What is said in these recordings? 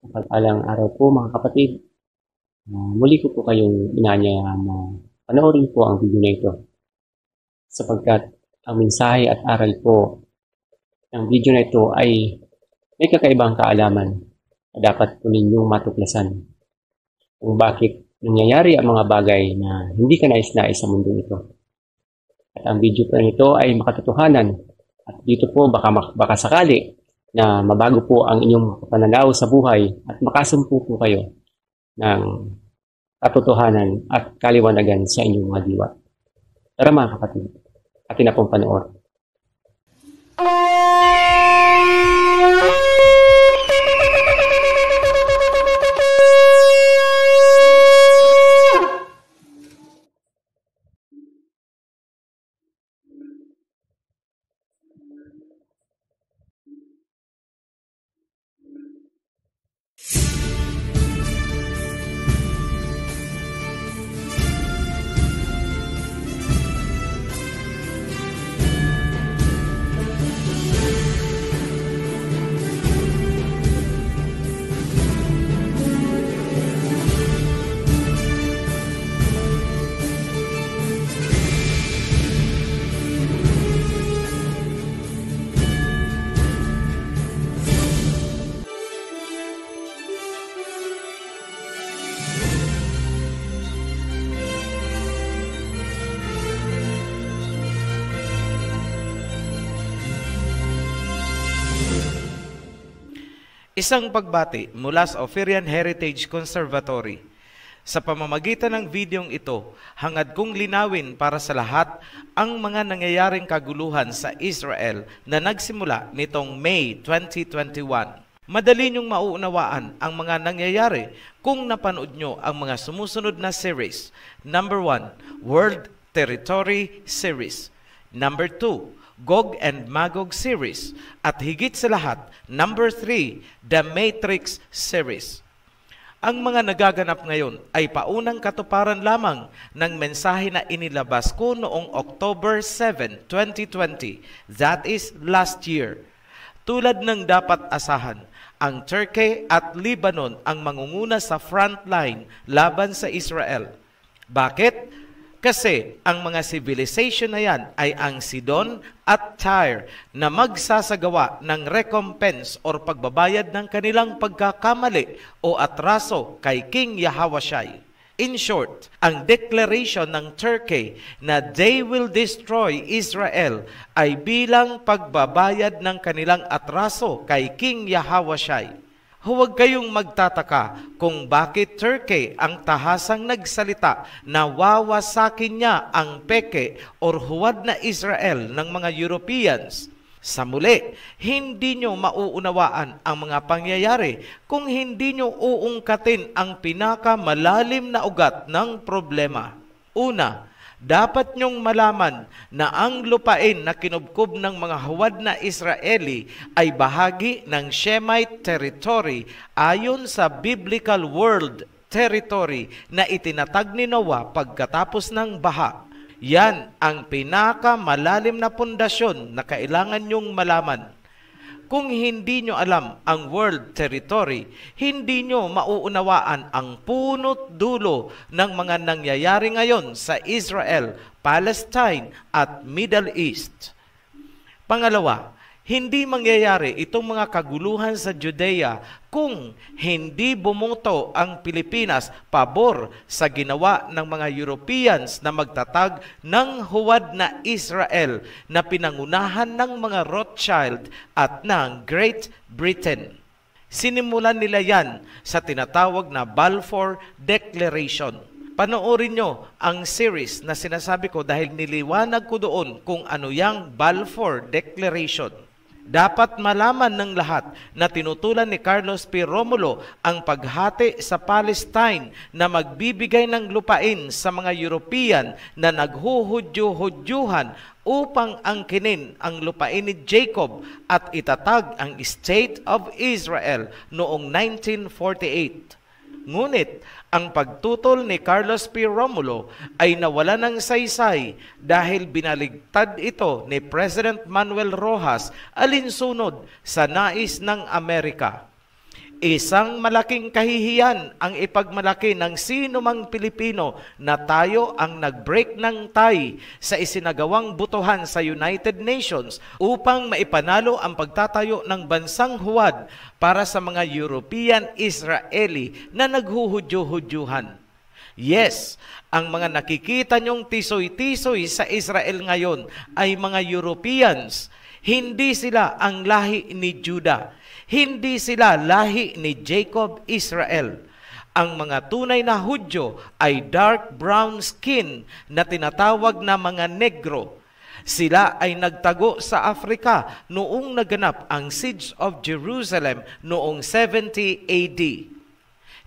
Mapagpalang araw po mga kapatid. Muli ko po kayong inanyayahan na panoorin po ang video na ito sapagkat ang mensahe at aral po ng video na ito ay may kakaibang kaalaman na dapat po ninyong matuklasan kung bakit nangyayari ang mga bagay na hindi ka nais-nais sa mundo ito. At ang video po nito ay makatotohanan at dito po baka sakali na mabago po ang inyong pananaw sa buhay at makasumpo po kayo ng katotohanan at kaliwanagan sa inyong mga diwa. Tara mga kapatid, atin na pong panoorin. Isang pagbati mula sa Ophirian Heritage Conservatory. Sa pamamagitan ng videong ito, hangad kong linawin para sa lahat ang mga nangyayaring kaguluhan sa Israel na nagsimula nitong May 2021. Madali niyong mauunawaan ang mga nangyayari kung napanood nyo ang mga sumusunod na series. Number 1, World Territory Series. Number 2, Gog and Magog series. At higit sa lahat, number 3, The Matrix series. Ang mga nagaganap ngayon ay paunang katuparan lamang ng mensahe na inilabas ko noong October 7, 2020. That is last year. Tulad ng dapat asahan, ang Turkey at Lebanon ang mangunguna sa frontline laban sa Israel. Bakit? Kasi ang mga civilization na yan ay ang Sidon at Tyre na magsasagawa ng recompense or pagbabayad ng kanilang pagkakamali o atraso kay King Yahawashai. In short, ang declaration ng Turkey na they will destroy Israel ay bilang pagbabayad ng kanilang atraso kay King Yahawashai. Huwag kayong magtataka kung bakit Turkey ang tahasang nagsalita na wawasakin niya ang peke or huwad na Israel ng mga Europeans. Sa muli, hindi nyo mauunawaan ang mga pangyayari kung hindi nyo uungkatin ang pinakamalalim na ugat ng problema. Una, dapat nyong malaman na ang lupain na kinubkob ng mga huwad na Israeli ay bahagi ng Shemite territory ayon sa biblical world territory na itinatag ni Noah pagkatapos ng baha. Yan ang pinakamalalim na pundasyon na kailangan nyong malaman. Kung hindi nyo alam ang world territory, hindi nyo mauunawaan ang punot dulo ng mga nangyayari ngayon sa Israel, Palestine at Middle East. Pangalawa, hindi mangyayari itong mga kaguluhan sa Judea kung hindi bumoto ang Pilipinas pabor sa ginawa ng mga Europeans na magtatag ng huwad na Israel na pinangunahan ng mga Rothschild at ng Great Britain. Sinimulan nila yan sa tinatawag na Balfour Declaration. Panoorin nyo ang series na sinasabi ko dahil niliwanag ko doon kung ano yang Balfour Declaration. Dapat malaman ng lahat na tinutulan ni Carlos P. Romulo ang paghati sa Palestine na magbibigay ng lupain sa mga European na naghuhudyo-hudyuhan upang angkinin ang lupain ni Jacob at itatag ang State of Israel noong 1948. Ngunit ang pagtutol ni Carlos P. Romulo ay nawala ng saysay dahil binaligtad ito ni President Manuel Rojas alinsunod sa nais ng Amerika. Isang malaking kahihiyan ang ipagmalaki ng sino mang Pilipino na tayo ang nag-break ng tie sa isinagawang botohan sa United Nations upang maipanalo ang pagtatayo ng bansang huwad para sa mga European-Israeli na naghuhudyo-hudyuhan. Yes, ang mga nakikita niyong tisoy-tisoy sa Israel ngayon ay mga Europeans. Hindi sila ang lahi ni Judah. Hindi sila lahi ni Jacob Israel. Ang mga tunay na Hudyo ay dark brown skin na tinatawag na mga negro. Sila ay nagtago sa Afrika noong naganap ang Siege of Jerusalem noong 70 AD.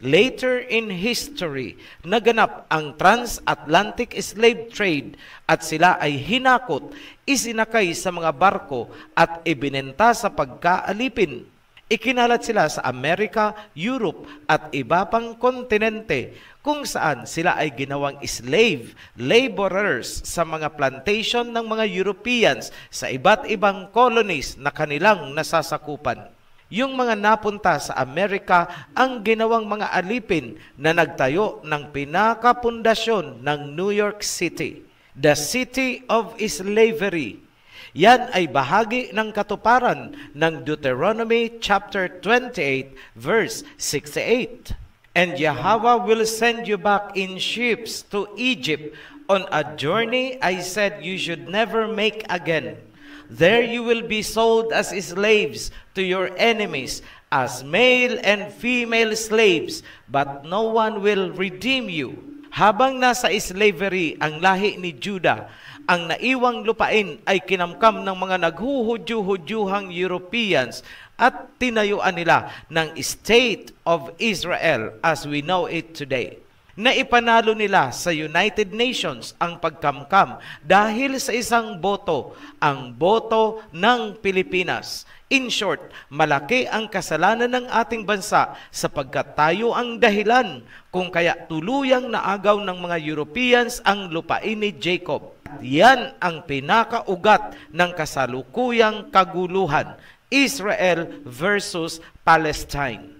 Later in history, naganap ang transatlantic slave trade at sila ay hinakot, isinakay sa mga barko at ibinenta sa pagkaalipin. Ikinalat sila sa Amerika, Europe at iba pang kontinente kung saan sila ay ginawang slave laborers sa mga plantation ng mga Europeans sa iba't ibang colonies na kanilang nasasakupan. Yung mga napunta sa Amerika ang ginawang mga alipin na nagtayo ng pinakapundasyon ng New York City, the city of slavery. Yan ay bahagi ng katuparan ng Deuteronomy chapter 28 verse 68. And Yahweh will send you back in ships to Egypt on a journey I said you should never make again. There you will be sold as slaves to your enemies, as male and female slaves, but no one will redeem you. Habang nasa slavery ang lahi ni Judah, ang naiwang lupain ay kinamkam ng mga naghuhudyo-hudyuhang Europeans at tinayuan nila ng State of Israel as we know it today. Naipanalo nila sa United Nations ang pagkamkam dahil sa isang boto, ang boto ng Pilipinas. In short, malaki ang kasalanan ng ating bansa sapagkat tayo ang dahilan kung kaya tuluyang naagaw ng mga Europeans ang lupain ni Jacob. Yan ang pinakaugat ng kasalukuyang kaguluhan, Israel versus Palestine.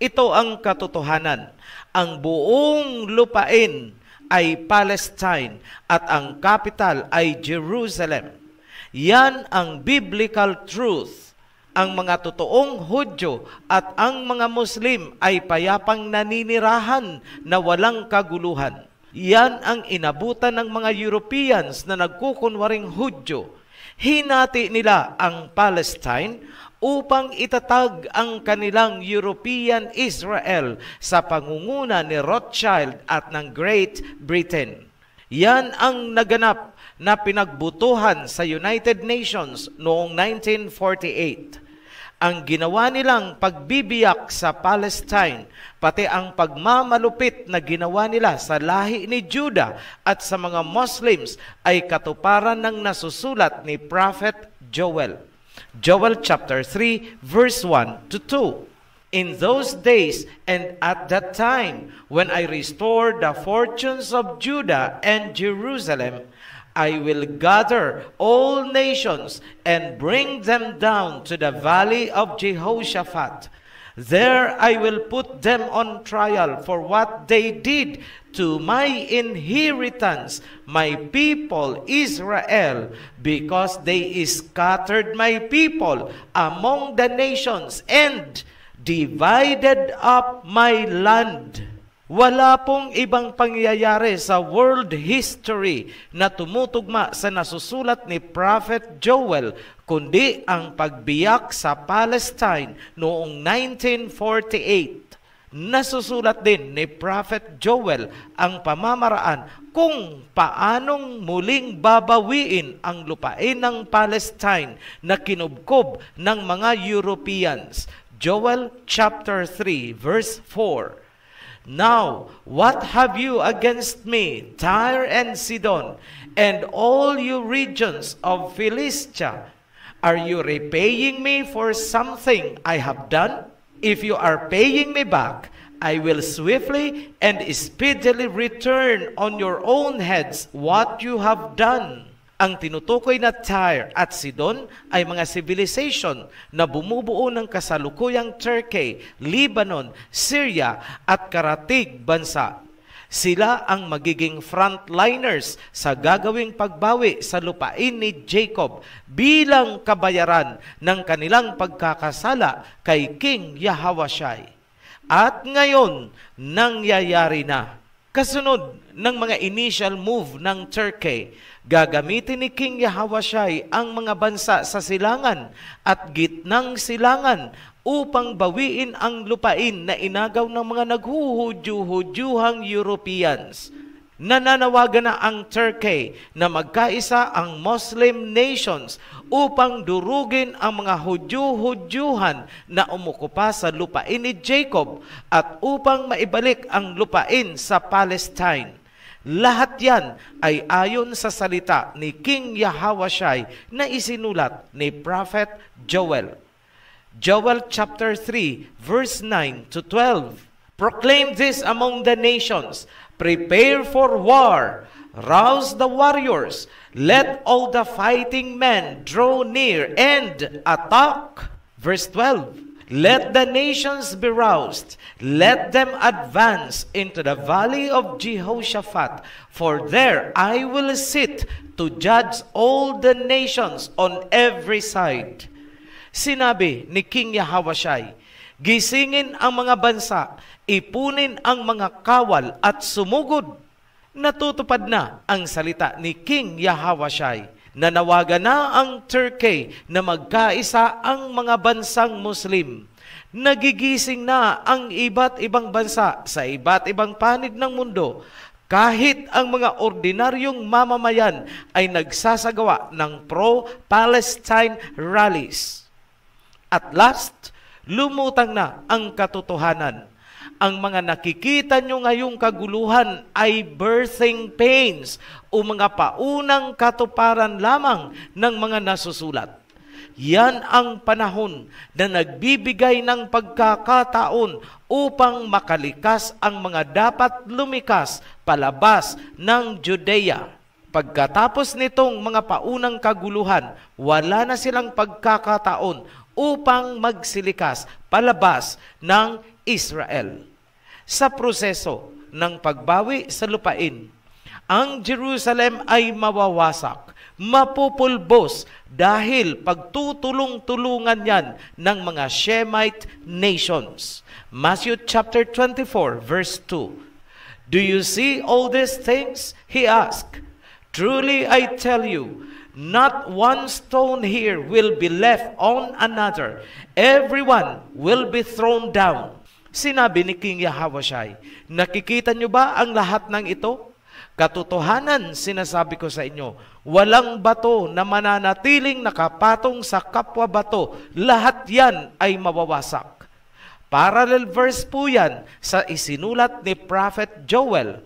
Ito ang katotohanan. Ang buong lupain ay Palestine at ang capital ay Jerusalem. Yan ang biblical truth. Ang mga totoong Hudyo at ang mga Muslim ay payapang naninirahan na walang kaguluhan. Yan ang inabutan ng mga Europeans na nagkukunwaring Hudyo. Hinati nila ang Palestine upang itatag ang kanilang European Israel sa pangunguna ni Rothschild at ng Great Britain. Yan ang naganap na pinagbutuhan sa United Nations noong 1948. Ang ginawa nilang pagbibiyak sa Palestine, pati ang pagmamalupit na ginawa nila sa lahi ni Judah at sa mga Muslims ay katuparan ng nasusulat ni Prophet Joel. Joel chapter 3 verse 1 to 2. In those days and at that time, when I restore the fortunes of Judah and Jerusalem, I will gather all nations and bring them down to the valley of Jehoshaphat. There I will put them on trial for what they did to my inheritance, my people Israel, because they scattered my people among the nations and divided up my land. Wala pong ibang pangyayari sa world history na tumutugma sa nasusulat ni Prophet Joel, kundi ang pagbiyak sa Palestine noong 1948. Nasusulat din ni Prophet Joel ang pamamaraan kung paanong muling babawiin ang lupain ng Palestine na kinubkob ng mga Europeans. Joel chapter 3 verse 4. Now, what have you against me, Tyre and Sidon, and all you regions of Philistia? Are you repaying me for something I have done? If you are paying me back, I will swiftly and speedily return on your own heads what you have done. Ang tinutukoy na Tyre at Sidon ay mga civilization na bumubuo ng kasalukuyang Turkey, Lebanon, Syria at karatig bansa. Sila ang magiging frontliners sa gagawing pagbawi sa lupain ni Jacob bilang kabayaran ng kanilang pagkakasala kay King Yahawashai. At ngayon, nangyayari na. Kasunod ng mga initial move ng Turkey, gagamitin ni King Yahawashai ang mga bansa sa silangan at gitnang silangan upang bawiin ang lupain na inagaw ng mga naghuhudyu-hudyuhang Europeans. Nananawagan na ang Turkey na magkaisa ang Muslim nations upang durugin ang mga Hudyo-Hudyuhan na umukupa sa lupain ni Jacob at upang maibalik ang lupain sa Palestine. Lahat yan ay ayon sa salita ni King Yahawashai na isinulat ni Prophet Joel. Joel chapter 3 verse 9 to 12. Proclaim this among the nations. Prepare for war. Rouse the warriors. Let all the fighting men draw near and attack. Verse 12. Let the nations be roused. Let them advance into the valley of Jehoshaphat. For there I will sit to judge all the nations on every side. Sinabi ni King Yahawashai, gisingin ang mga bansa, ipunin ang mga kawal at sumugod. Natutupad na ang salita ni King Yahawashai. Nanawagan na ang Turkey na magkaisa ang mga bansang Muslim. Nagigising na ang iba't ibang bansa sa iba't ibang panig ng mundo. Kahit ang mga ordinaryong mamamayan ay nagsasagawa ng pro-Palestine rallies. At last, lumutang na ang katotohanan. Ang mga nakikita nyo ngayong kaguluhan ay birthing pains o mga paunang katuparan lamang ng mga nasusulat. Yan ang panahon na nagbibigay ng pagkakataon upang makalikas ang mga dapat lumikas palabas ng Judea. Pagkatapos nitong mga paunang kaguluhan, wala na silang pagkakataon upang magsilikas palabas ng Israel. Sa proseso ng pagbawi sa lupain, ang Jerusalem ay mawawasak, mapupulbos dahil pagtutulong-tulungan yan ng mga Shemite nations. Matthew chapter 24 verse 2. Do you see all these things? He asked. Truly I tell you, not one stone here will be left on another. Everyone will be thrown down. Sinabi ni King Yahawashai, nakikita nyo ba ang lahat ng ito? Katotohanan, sinasabi ko sa inyo, walang bato na mananatiling nakapatong sa kapwa bato. Lahat yan ay mawawasak. Parallel verse po yan sa isinulat ni Prophet Joel.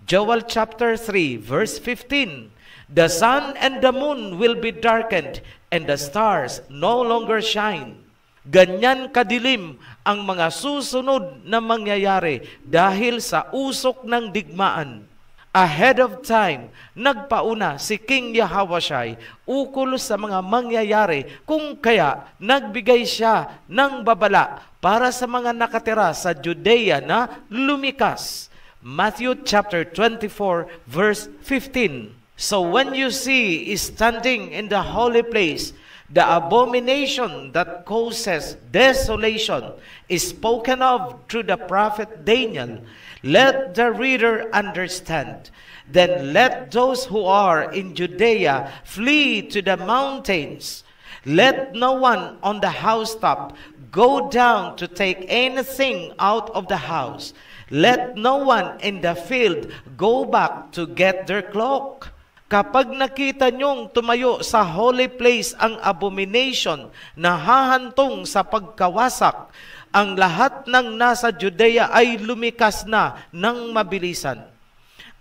Joel chapter 3 verse 15. The sun and the moon will be darkened, and the stars no longer shine. Ganyan kadilim ang mga susunod na mangyayari dahil sa usok ng digmaan. Ahead of time, nagpauna si King Yahawashai ukol sa mga mangyayari kung kaya nagbigay siya ng babala para sa mga nakatira sa Judea na lumikas. Matthew chapter 24 verse 15. So when you see standing in the holy place the abomination that causes desolation is spoken of through the prophet Daniel, let the reader understand. Then let those who are in Judea flee to the mountains. Let no one on the housetop go down to take anything out of the house. Let no one in the field go back to get their cloak. Kapag nakita nyong tumayo sa holy place ang abomination na hahantong sa pagkawasak, ang lahat ng nasa Judea ay lumikas na ng mabilisan.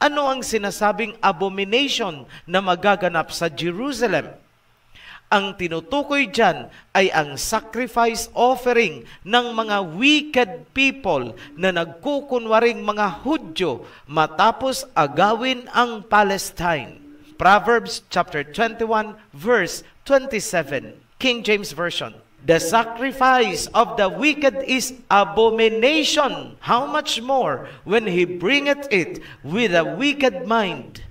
Ano ang sinasabing abomination na magaganap sa Jerusalem? Ang tinutukoy dyan ay ang sacrifice offering ng mga wicked people na nagkukunwaring mga Hudyo matapos agawin ang Palestine. Proverbs chapter 21 verse 27, King James Version. The sacrifice of the wicked is abomination. How much more when he bringeth it with a wicked mind?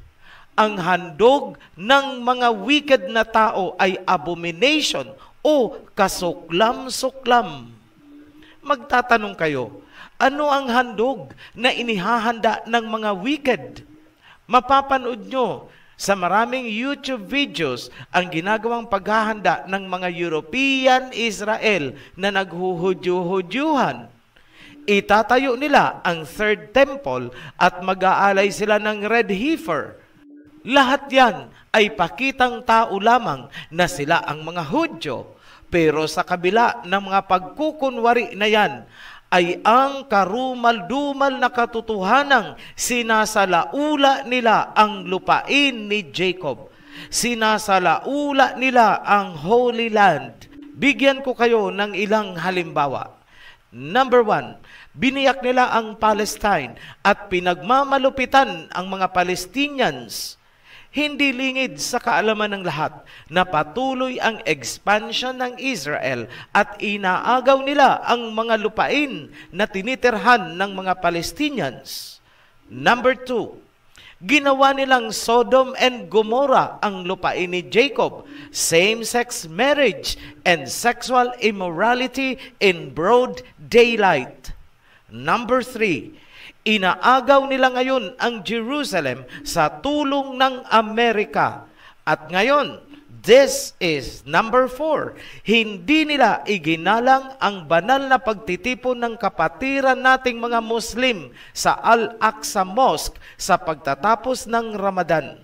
Ang handog ng mga wicked na tao ay abomination o kasuklam-suklam. Magtatanong kayo, ano ang handog na inihahanda ng mga wicked? Mapapanood nyo sa maraming YouTube videos ang ginagawang paghahanda ng mga European Israel na naghuhudyo-hudyuhan. Itatayo nila ang third temple at mag-aalay sila ng red heifer. Lahat yan ay pakitang tao lamang na sila ang mga Hudyo. Pero sa kabila ng mga pagkukunwari na yan, ay ang karumal-dumal na katotohanang sinasalaula nila ang lupain ni Jacob. Sinasalaula nila ang Holy Land. Bigyan ko kayo ng ilang halimbawa. Number 1, biniyak nila ang Palestine at pinagmamalupitan ang mga Palestinians. Hindi lingid sa kaalaman ng lahat na patuloy ang expansion ng Israel at inaagaw nila ang mga lupain na tinitirhan ng mga Palestinians. Number 2, ginawa nilang Sodom and Gomorrah ang lupain ni Jacob, same-sex marriage and sexual immorality in broad daylight. Number 3, inaagaw nila ngayon ang Jerusalem sa tulong ng Amerika. At ngayon, this is number 4. Hindi nila iginalang ang banal na pagtitipon ng kapatiran nating mga Muslim sa Al-Aqsa Mosque sa pagtatapos ng Ramadan.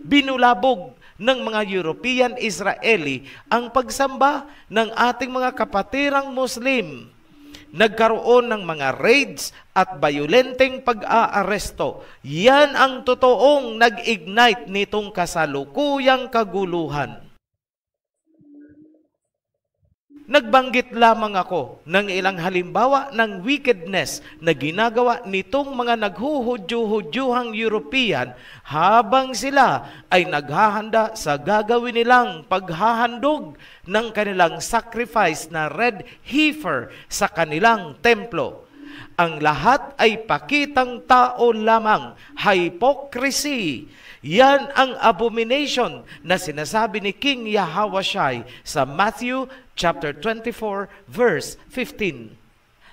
Binulabog ng mga European Israeli ang pagsamba ng ating mga kapatirang Muslim. Nagkaroon ng mga raids at bayolenteng pag-aaresto. Yan ang totoong nag-ignite nitong kasalukuyang kaguluhan. Nagbanggit lamang ako ng ilang halimbawa ng wickedness na ginagawa nitong mga naghuhudyo-hudyuhang European habang sila ay naghahanda sa gagawin nilang paghahandog ng kanilang sacrifice na red heifer sa kanilang templo. Ang lahat ay pakitang tao lamang, hypocrisy. Yan ang abomination na sinasabi ni King Yahawashai sa Matthew chapter 24 verse 15.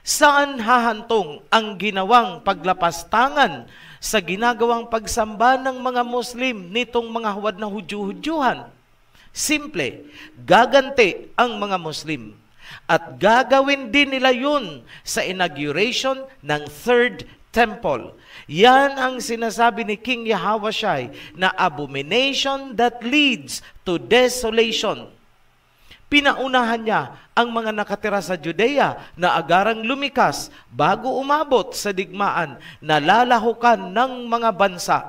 Saan hahantong ang ginawang paglapastangan sa ginagawang pagsamba ng mga Muslim nitong mga huwad na hudyo-hudyuhan? Simple, gaganti ang mga Muslim. At gagawin din nila yun sa inauguration ng third temple. Yan ang sinasabi ni King Yahawashai na abomination that leads to desolation. Pinaunahan niya ang mga nakatira sa Judea na agarang lumikas bago umabot sa digmaan na lalahukan ng mga bansa.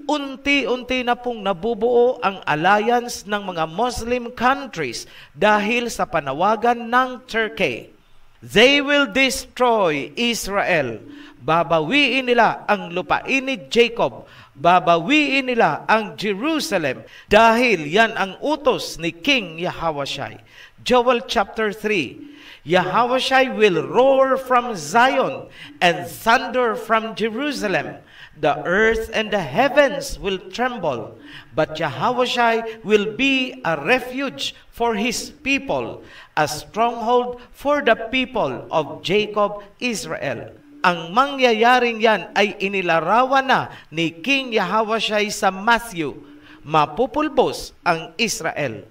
Unti-unti na pong nabubuo ang alliance ng mga Muslim countries dahil sa panawagan ng Turkey. They will destroy Israel. Babawiin nila ang lupain ni Jacob. Babawiin nila ang Jerusalem dahil yan ang utos ni King Yahawashai. Joel chapter 3, Yahawashai will roar from Zion and thunder from Jerusalem. The earth and the heavens will tremble, but Yahawashai will be a refuge for his people, a stronghold for the people of Jacob, Israel. Ang mangyayaring yan ay inilarawan na ni King Yahawashai sa Matthew. Mapupulbos ang Israel.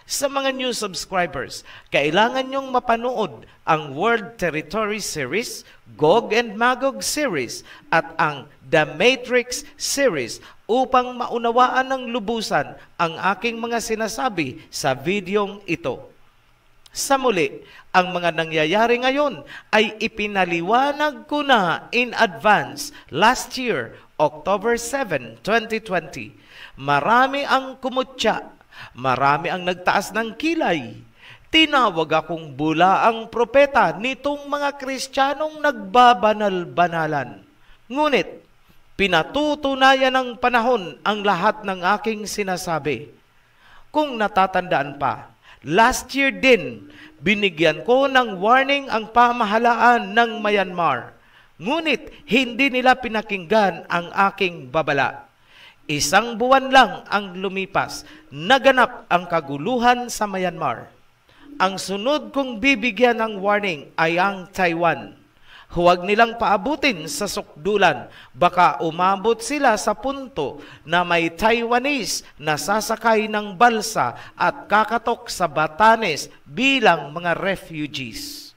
Sa mga new subscribers, kailangan nyong mapanood ang World Territory Series, Gog and Magog Series, at ang The Matrix Series upang maunawaan ng lubusan ang aking mga sinasabi sa videong ito. Sa muli, ang mga nangyayari ngayon ay ipinaliwanag ko na in advance last year, October 7, 2020. Marami ang kumutya. Marami ang nagtaas ng kilay. Tinawag akong bulaang propeta nitong mga Kristiyanong nagbabanal-banalan. Ngunit, Pinatutunayan ng panahon ang lahat ng aking sinasabi. Kung natatandaan pa, last year din, binigyan ko ng warning ang pamahalaan ng Myanmar. Ngunit hindi nila pinakinggan ang aking babala. 1 buwan lang ang lumipas, naganap ang kaguluhan sa Myanmar. Ang sunod kong bibigyan ng warning ay ang Taiwan. Huwag nilang paabutin sa sukdulan, baka umabot sila sa punto na may Taiwanese na sasakay ng balsa at kakatok sa Batanes bilang mga refugees.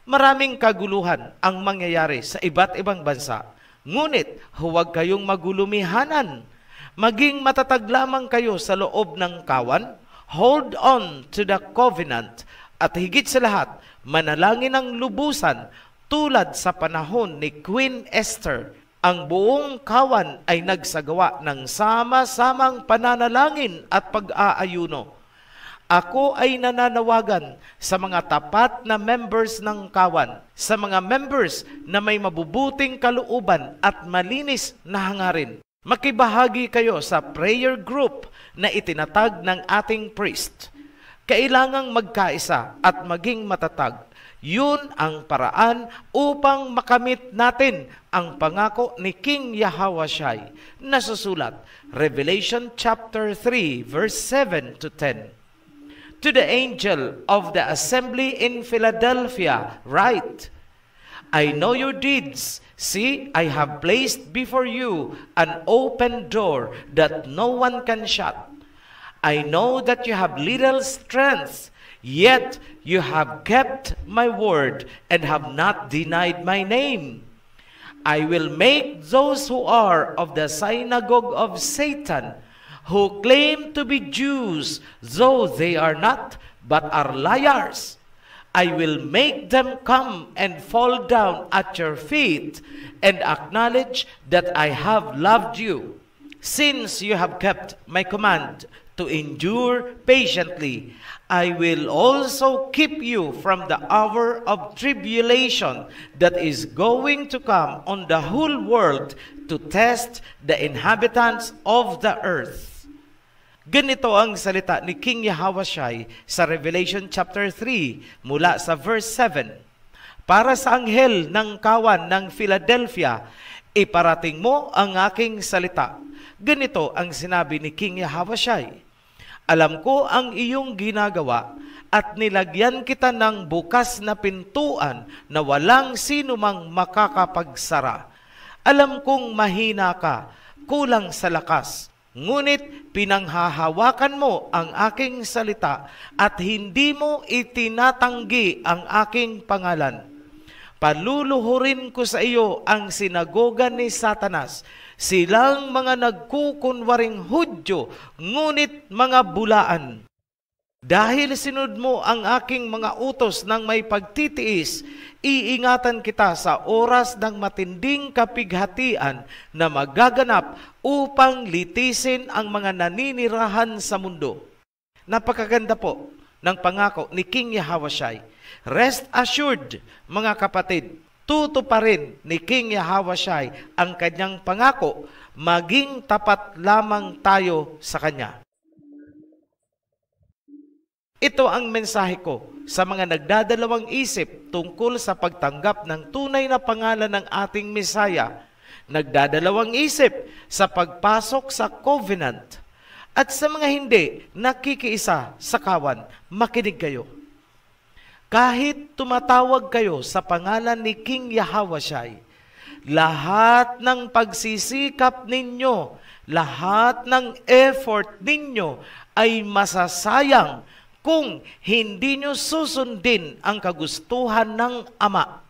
Maraming kaguluhan ang mangyayari sa iba't ibang bansa, ngunit huwag kayong magulumihanan. Maging matatag lamang kayo sa loob ng kawan, hold on to the covenant, at higit sa lahat, manalangin ng lubusan. Tulad sa panahon ni Queen Esther, ang buong kawan ay nagsagawa ng sama-samang pananalangin at pag-aayuno. Ako ay nananawagan sa mga tapat na members ng kawan, sa mga members na may mabubuting kalooban at malinis na hangarin. Makibahagi kayo sa prayer group na itinatag ng ating priest. Kailangang magkaisa at maging matatag. Yun ang paraan upang makamit natin ang pangako ni King Yahawashai na susulat, Revelation chapter 3, verse 7 to 10. To the angel of the assembly in Philadelphia, write, I know your deeds. See, I have placed before you an open door that no one can shut. I know that you have little strength, yet you have kept my word and have not denied my name. I will make those who are of the synagogue of Satan, who claim to be Jews, though they are not, but are liars. I will make them come and fall down at your feet and acknowledge that I have loved you, since you have kept my command to endure patiently. I will also keep you from the hour of tribulation that is going to come on the whole world to test the inhabitants of the earth. Ganito ang salita ni King Yahawashai sa Revelation chapter 3 mula sa verse 7. Para sa anghel ng kawan ng Philadelphia, iparating mo ang aking salita. Ganito ang sinabi ni King Yahawashai. Alam ko ang iyong ginagawa at nilagyan kita ng bukas na pintuan na walang sino mang makakapagsara. Alam kong mahina ka, kulang sa lakas, ngunit pinanghahawakan mo ang aking salita at hindi mo itinatanggi ang aking pangalan. Paluluhurin ko sa iyo ang sinagoga ni Satanas, silang mga nagkukunwaring Hudyo, ngunit mga bulaan. Dahil sinunod mo ang aking mga utos ng may pagtitiis, iingatan kita sa oras ng matinding kapighatian na magaganap upang litisin ang mga naninirahan sa mundo. Napakaganda po ng pangako ni King Yahawashai. Rest assured, mga kapatid, tutuparin ni King Yahawashai ang kanyang pangako, maging tapat lamang tayo sa kanya. Ito ang mensahe ko sa mga nagdadalawang isip tungkol sa pagtanggap ng tunay na pangalan ng ating Mesaya, nagdadalawang isip sa pagpasok sa covenant, at sa mga hindi nakikiisa sa kawan, makinig kayo. Kahit tumatawag kayo sa pangalan ni King Yahawashai, lahat ng pagsisikap ninyo, lahat ng effort ninyo ay masasayang kung hindi nyo susundin ang kagustuhan ng Ama.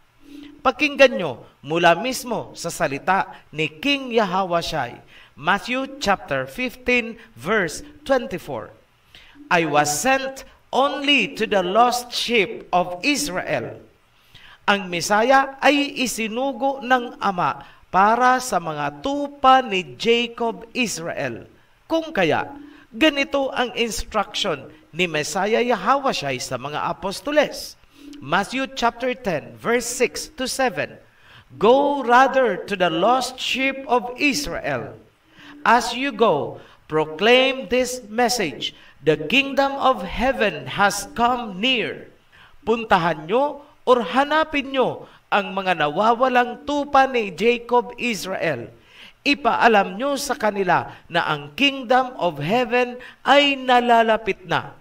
Pakinggan nyo mula mismo sa salita ni King Yahawashai, Matthew chapter 15 verse 24. I was sent only to the lost sheep of Israel. Ang Mesaya ay isinugo ng Ama para sa mga tupa ni Jacob Israel. Kung kaya, ganito ang instruction ni Mesaya Yahawashai sa mga apostoles. Matthew chapter 10 verse 6 to 7. Go rather to the lost sheep of Israel. As you go, proclaim this message, the kingdom of heaven has come near. Puntahan nyo or hanapin nyo ang mga nawawalang tupa ni Jacob Israel. Ipaalam nyo sa kanila na ang kingdom of heaven ay nalalapit na.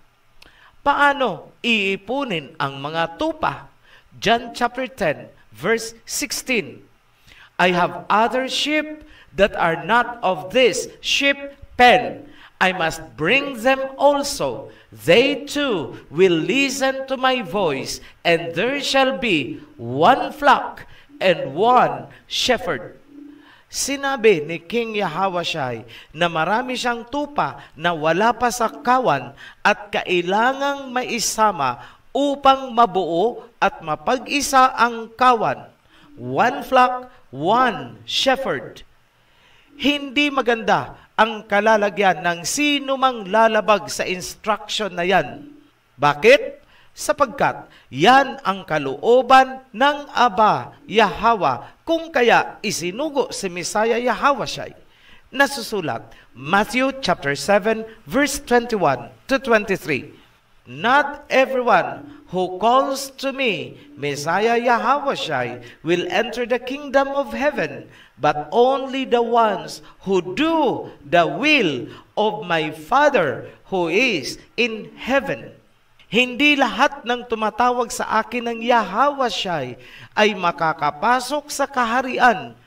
Paano iipunin ang mga tupa? John chapter 10, verse 16. I have other sheep that are not of this sheep pen. I must bring them also. They too will listen to my voice, and there shall be one flock and one shepherd. Sinabi ni King Yahawashai na marami siyang tupa na wala pa sa kawan at kailangang maisama upang mabuo at mapag-isa ang kawan. One flock, one shepherd. Hindi maganda ang kalalagyan ng sino mang lalabag sa instruction na yan. Bakit? Sapagkat yan ang kalooban ng Aba Yahweh, kung kaya isinugo si Messiah Yahawashai. Nasusulat, Matthew chapter 7, verse 21 to 23. Not everyone who calls to me Messiah Yahawashai will enter the kingdom of heaven, but only the ones who do the will of my Father who is in heaven. Hindi lahat ng tumatawag sa akin ng Yahawashai ay makakapasok sa kaharian,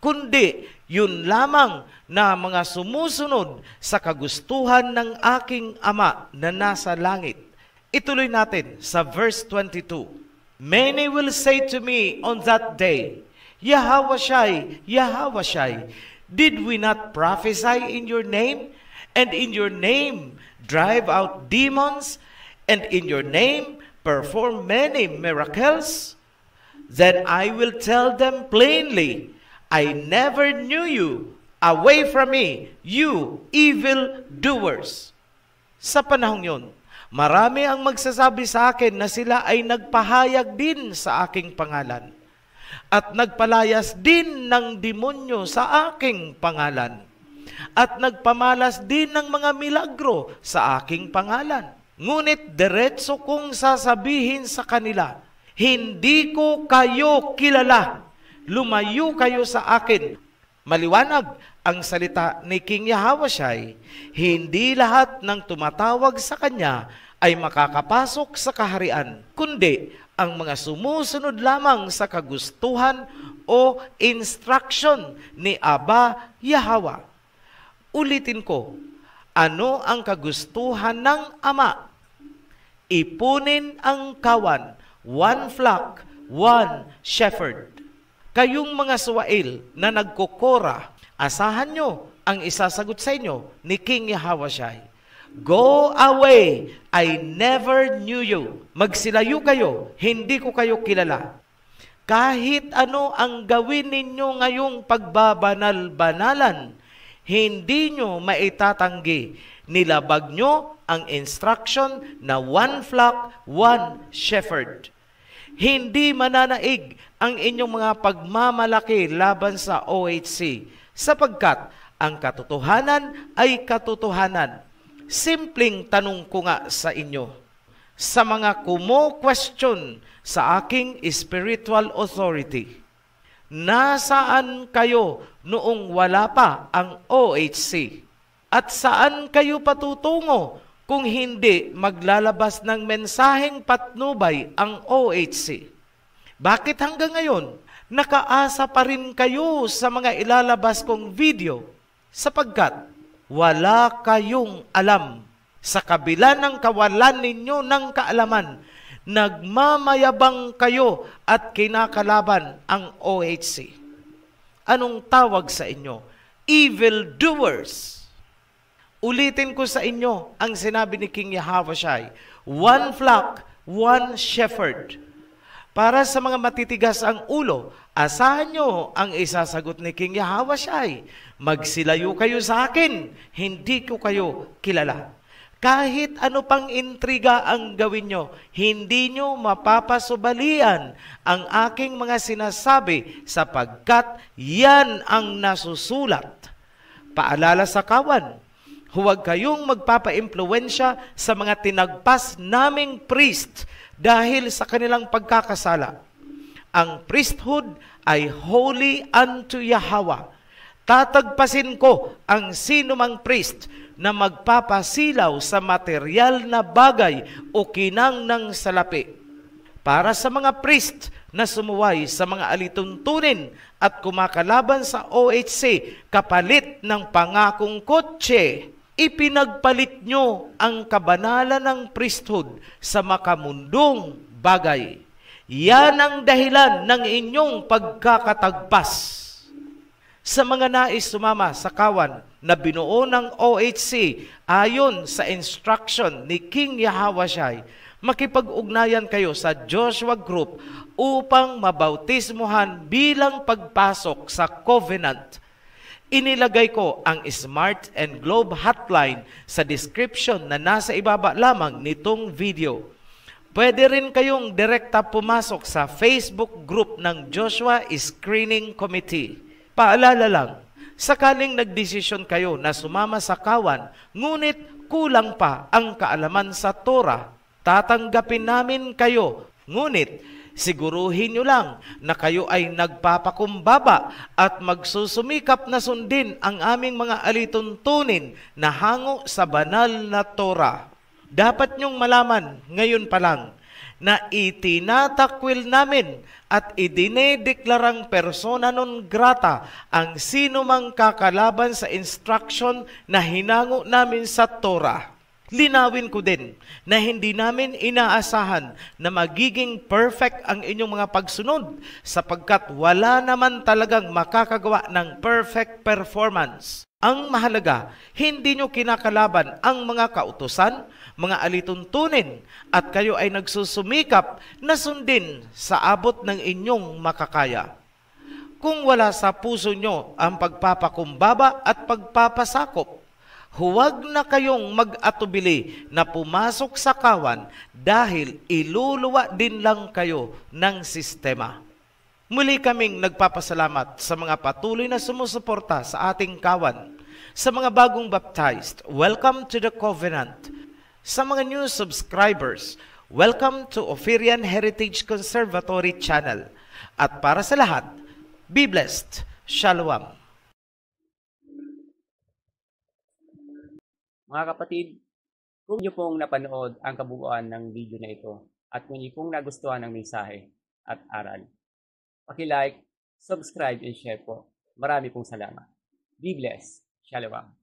kundi yun lamang na mga sumusunod sa kagustuhan ng aking Ama na nasa langit. Ituloy natin sa verse 22. Many will say to me on that day, Yahawashai, Yahawashai, did we not prophesy in your name, and in your name drive out demons, and in your name perform many miracles? Then I will tell them plainly, I never knew you. Away from me, you evil doers. Sa panahong yun, marami ang magsasabi sa akin na sila ay nagpahayag din sa aking pangalan at nagpalayas din ng demonyo sa aking pangalan at nagpamalas din ng mga milagro sa aking pangalan. Ngunit diretso kong sasabihin sa kanila, hindi ko kayo kilala. Lumayo kayo sa akin. Maliwanag ang salita ni King Yahawashai, hindi lahat ng tumatawag sa kanya ay makakapasok sa kaharian, kundi ang mga sumusunod lamang sa kagustuhan o instruction ni Aba Yahweh. Ulitin ko, ano ang kagustuhan ng Ama? Ipunin ang kawan, one flock, one shepherd. Kayong mga suwail na nagkukora, asahan nyo ang isasagot sa inyo ni King Yahawashai. Go away, I never knew you. Magsilayo kayo, hindi ko kayo kilala. Kahit ano ang gawin ninyo ngayong pagbabanal-banalan, hindi nyo maitatanggi. Nilabag nyo ang instruction na one flock, one shepherd. Hindi mananaig ang inyong mga pagmamalaki laban sa OHC, sapagkat ang katotohanan ay katotohanan. Simpleng tanong ko nga sa inyo, sa mga kumo-question sa aking spiritual authority, nasaan kayo noong wala pa ang OHC? At saan kayo patutungo kung hindi maglalabas ng mensaheng patnubay ang OHC? Bakit hanggang ngayon, nakaasa pa rin kayo sa mga ilalabas kong video? Sapagkat wala kayong alam. Sa kabila ng kawalan ninyo ng kaalaman, nagmamayabang kayo at kinakalaban ang OHC. Anong tawag sa inyo? Evil doers. Ulitin ko sa inyo ang sinabi ni King Yahawashai, one flock, one shepherd. Para sa mga matitigas ang ulo, asahan nyo ang isasagot ni King Yahawashai. Magsilayo kayo sa akin, hindi ko kayo kilala. Kahit ano pang intriga ang gawin nyo, hindi nyo mapapasubalian ang aking mga sinasabi sapagkat yan ang nasusulat. Paalala sa kawan, huwag kayong magpapa-impluwensya sa mga tinagpas naming priest dahil sa kanilang pagkakasala. Ang priesthood ay holy unto Yahweh. Tatagpasin ko ang sinumang priest na magpapasilaw sa material na bagay o kinang ng salapi. Para sa mga priest na sumuway sa mga alituntunin at kumakalaban sa OHC kapalit ng pangakong kotse, ipinagpalit nyo ang kabanalan ng priesthood sa makamundong bagay. Yan ang dahilan ng inyong pagkakatagpas. Sa mga nais sumama sa kawan na binuo ng OHC ayon sa instruction ni King Yahawashai, makipag-ugnayan kayo sa Joshua Group upang mabautismuhan bilang pagpasok sa covenant. Inilagay ko ang Smart and Globe hotline sa description na nasa ibaba lamang nitong video. Pwede rin kayong direkta pumasok sa Facebook group ng Joshua Screening Committee. Paalala lang, sakaling nagdesisyon kayo na sumama sa kawan, ngunit kulang pa ang kaalaman sa Torah, tatanggapin namin kayo. Ngunit siguruhin nyo lang na kayo ay nagpapakumbaba at magsusumikap na sundin ang aming mga alituntunin na hango sa banal na Torah. Dapat nyong malaman ngayon pa lang na itinatakwil namin at idinedeklarang persona non grata ang sino mang kakalaban sa instruction na hinango namin sa Torah. Linawin ko din na hindi namin inaasahan na magiging perfect ang inyong mga pagsunod sapagkat wala naman talagang makakagawa ng perfect performance. Ang mahalaga, hindi nyo kinakalaban ang mga kautusan, mga alituntunin, at kayo ay nagsusumikap na sundin sa abot ng inyong makakaya. Kung wala sa puso nyo ang pagpapakumbaba at pagpapasakop, huwag na kayong mag-atubili na pumasok sa kawan dahil iluluwa din lang kayo ng sistema. Muli kaming nagpapasalamat sa mga patuloy na sumusuporta sa ating kawan. Sa mga bagong baptized, welcome to the covenant. Sa mga new subscribers, welcome to Ophirian Heritage Conservatory Channel. At para sa lahat, be blessed. Shalom. Mga kapatid, kung niyo pong napanood ang kabuuan ng video na ito at kung niyo pong nagustuhan ang mensahe at aral, paki-like, subscribe, and share po. Marami pong salamat. Be blessed. Shalom.